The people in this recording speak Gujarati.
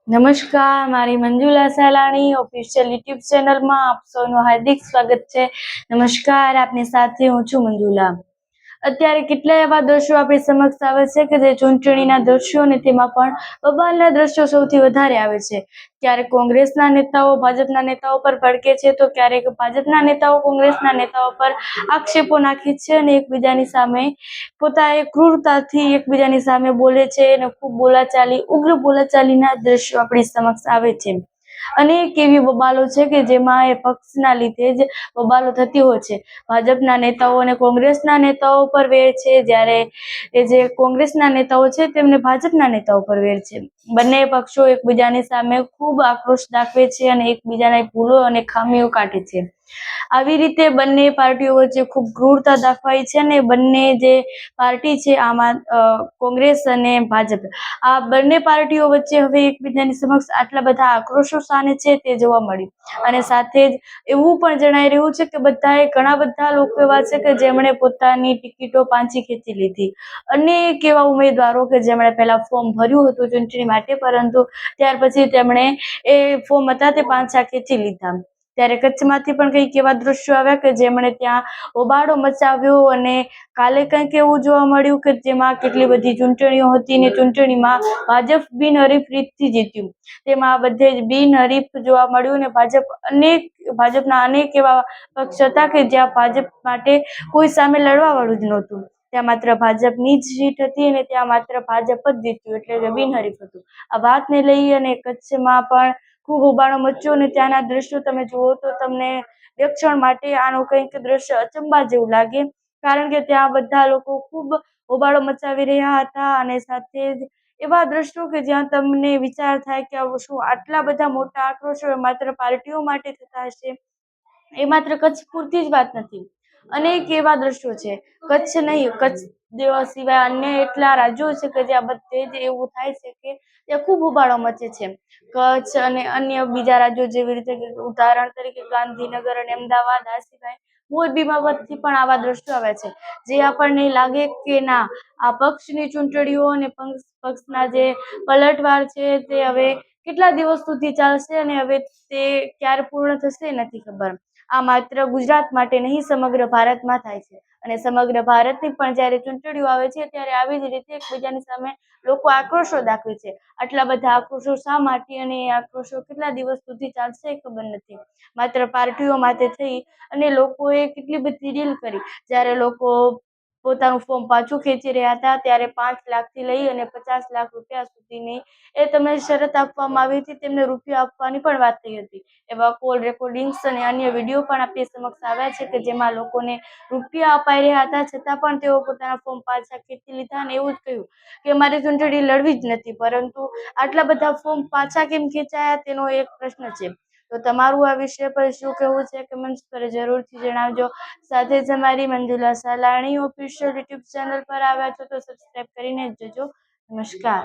નમસ્કાર, મારી મંજુલા સાલાણી ઓફિશિયલ યુટ્યુબ ચેનલમાં આપ સૌનું હાર્દિક સ્વાગત છે। નમસ્કાર, આપની સાથે હું છું મંજુલા। અત્યારે કેટલાય એવા દ્રશ્યો આપણી સમક્ષ આવે છે કે જે ચૂંટણીના દ્રશ્યો અને તેમાં પણ બબાલના દ્રશ્યો સૌથી વધારે આવે છે। ક્યારેક કોંગ્રેસના નેતાઓ ભાજપના નેતાઓ પર ભડકે છે તો ક્યારેક ભાજપના નેતાઓ કોંગ્રેસના નેતાઓ પર આક્ષેપો નાખે છે અને એકબીજાની સામે પોતાએ ક્રૂરતાથી એકબીજાની સામે બોલે છે અને ખૂબ બોલાચાલી ઉગ્ર બોલાચાલીના દ્રશ્યો આપણી સમક્ષ આવે છે। અનેક એવી બબાલો છે કે જેમાં એ પક્ષના લીધે જ બબાલો થતી હોય છે। ભાજપના નેતાઓ અને કોંગ્રેસના નેતાઓ પર વેર છે, જ્યારે એ જે કોંગ્રેસના નેતાઓ છે તેમને ભાજપના નેતાઓ પર વેર છે। બંને પક્ષો એકબીજાની સામે ખૂબ આક્રોશ દાખવે છે અને એકબીજાના ભૂલો અને ખામીઓ કાઢે છે। આવી રીતે બંને પાર્ટીઓ વચ્ચે ખૂબ ક્રૂરતા દાખવાય છે અને બંને જે પાર્ટી છે આમાં કોંગ્રેસ અને ભાજપ, આ બંને પાર્ટીઓ વચ્ચે હવે એકબીજાની સમક્ષ આટલા બધા આક્રોશો સાને છે તે જોવા મળ્યું। અને સાથે જ એવું પણ જણાઈ રહ્યું છે કે ઘણા બધા લોકો એવા છે કે જેમણે પોતાની ટિકિટો પાછી ખેંચી લીધી। અનેક એવા ઉમેદવારો કે જેમણે પહેલા ફોર્મ ભર્યું હતું ચૂંટણી માટે, પરંતુ ત્યાર પછી તેમણે એ ફોર્મ હતા તે પાછા ખેંચી લીધા। ત્યારે કચ્છમાંથી પણ કંઈક એવા દ્રશ્યો આવ્યા કે જેમણે ત્યાં હોબાળો મચાવ્યો અને કાલે કંઈક એવું જોવા મળ્યું કે જેમાં કેટલી બધી ચૂંટણીઓ હતી ને ચૂંટણીમાં ભાજપ બિનહરીફ રીતથી જીત્યું। તેમાં બધે જ બિનહરીફ જોવા મળ્યું ને ભાજપના અનેક એવા પક્ષ હતા કે જ્યાં ભાજપ માટે કોઈ સામે લડવા વાળું જ નહોતું। ત્યાં માત્ર ભાજપની જ સીટ હતી અને ત્યાં માત્ર ભાજપ જ જીત્યું, એટલે કે બિનહરીફ હતું। આ વાતને લઈ અને કચ્છમાં પણ ખૂબ હોબાળો મચ્યો અને ત્યાંના દ્રશ્યો તમે જુઓ તો તમને એક ક્ષણ માટે આનું કંઈક દ્રશ્ય અચંબા જેવું લાગે, કારણ કે ત્યાં બધા લોકો ખૂબ હોબાળો મચાવી રહ્યા હતા અને સાથે જ એવા દ્રશ્યો કે જ્યાં તમને વિચાર થાય કે શું આટલા બધા મોટા આક્રોશો માત્ર પાર્ટીઓ માટે થતા હશે? એ માત્ર કચ્છ પૂરતી જ વાત નથી, અનેક એવા દ્રશ્યો છે, કચ્છ નહીં, કચ્છ સિવાય અન્ય એટલા રાજ્યો છે કે જ્યાં બધે જ એવું થાય છે કે ત્યાં ખૂબ હોબાળો મચે છે। કચ્છ અને અન્ય બીજા રાજ્યો જેવી રીતે ઉદાહરણ તરીકે ગાંધીનગર અને અમદાવાદ, આ સિવાય મોરબીમાંથી પણ આવા દ્રશ્યો આવે છે જે આપણને લાગે કે ના, આ પક્ષની ચૂંટણીઓ અને પક્ષના જે પલટવાર છે તે હવે કેટલા દિવસ સુધી ચાલશે અને હવે તે ક્યારે પૂર્ણ થશે નથી ખબર। આ માત્ર ગુજરાત માટે નહીં, સમગ્ર ભારતમાં થાય છે અને સમગ્ર ભારતની પણ જ્યારે ચૂંટણીઓ આવે છે ત્યારે આવી જ રીતે એકબીજાની સામે લોકો આક્રોશો દાખવે છે। આટલા બધા આક્રોશો શા માટે અને એ આક્રોશો કેટલા દિવસ સુધી ચાલશે એ ખબર નથી। માત્ર પાર્ટીઓ માટે થઈ અને લોકોએ કેટલી બધી ડીલ કરી। જ્યારે લોકો પોતાનું ફોર્મ પાછું ખેંચી રહ્યા હતા ત્યારે 5 લાખથી લઈ અને 50 લાખ રૂપિયા સુધીની એ તમને શરત આપવામાં આવી હતી, તેમને રૂપિયા આપવાની પણ વાત થઈ હતી। એવા કોલ રેકોર્ડિંગ્સ અને અન્ય વિડીયો પણ આપણી સમક્ષ આવ્યા છે કે જેમાં લોકોને રૂપિયા અપાઈ રહ્યા હતા છતાં પણ તેઓ પોતાના ફોર્મ પાછા ખેંચી લીધા અને એવું જ કહ્યું કે મારે ચૂંટણી લડવી જ નથી, પરંતુ આટલા બધા ફોર્મ પાછા કેમ ખેંચાયા તેનો એક પ્રશ્ન છે। તો તમારું આ વિષય પર શું કહેવું છે કમેન્ટ્સ પર જરૂરથી જણાવજો। સાથે જ અમારી Manjula Salani official YouTube channel પર આવ્યા છો તો સબસ્ક્રાઇબ કરીને જ જજો। નમસ્કાર।